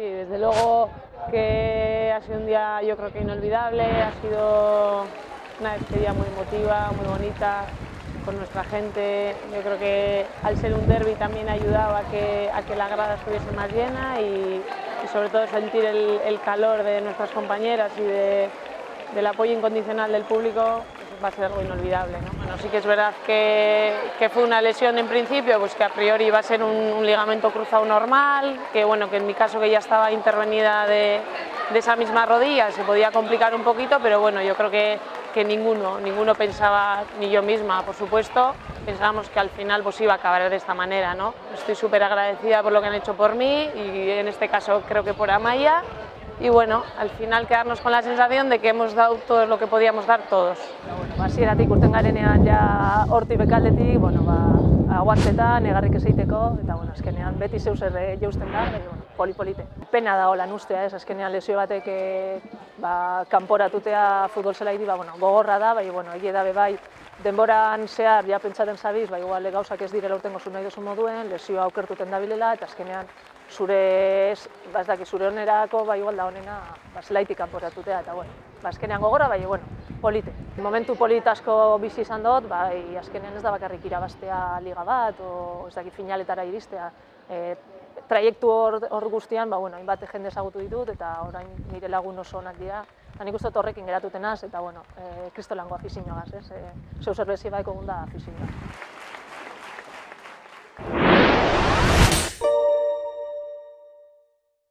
sí, desde luego que ha sido un día yo creo que inolvidable, ha sido una despedida muy emotiva, muy bonita, con nuestra gente. Yo creo que al ser un derbi también ha ayudado a que la grada estuviese más llena y sobre todo sentir el calor de nuestras compañeras y del apoyo incondicional del público. Va a ser algo inolvidable, ¿no? Bueno, sí que es verdad que fue una lesión en principio, pues que a priori iba a ser un ligamento cruzado normal, que bueno, que en mi caso que ya estaba intervenida de esa misma rodilla se podía complicar un poquito, pero bueno, yo creo que ninguno pensaba, ni yo misma, por supuesto, pensábamos que al final pues iba a acabar de esta manera, ¿no? Estoy súper agradecida por lo que han hecho por mí y en este caso creo que por Amaia. Y bueno, al final quedarnos con la sensación de que hemos dado todo lo que podíamos dar todos. Hasieratik urten garenean ja hortik bekaldetik, aguanteta, negarrik ezeiteko, eta azkenean beti zeu zer jeusten da, poli-polite. Pena da holan ustea, azkenean lesio batek kanporatutea futbol zelairi gogorra da, egia da bai, denboran zehar ja pentsaten zabiz, igual gauzak ez direla urtengo zu nahi duzun moduen, lesioa aukertuten dabilela, eta azkenean zure onerako igual da honena zelaitik kanporatutea, eta azkenean gogorra, polite. Momentu polit asko bizi izan dut, azkenean ez da bakarrik irabaztea liga bat, o ez dakit finaletara iristea. Traiektu hor guztian, hainbat jende ezagutu ditut, eta orain nire lagun oso onak dira. Nik uste dut horrekin geratuten az, eta kristolango afizioagaz, zeu zerbezi baiko gunda afizioa.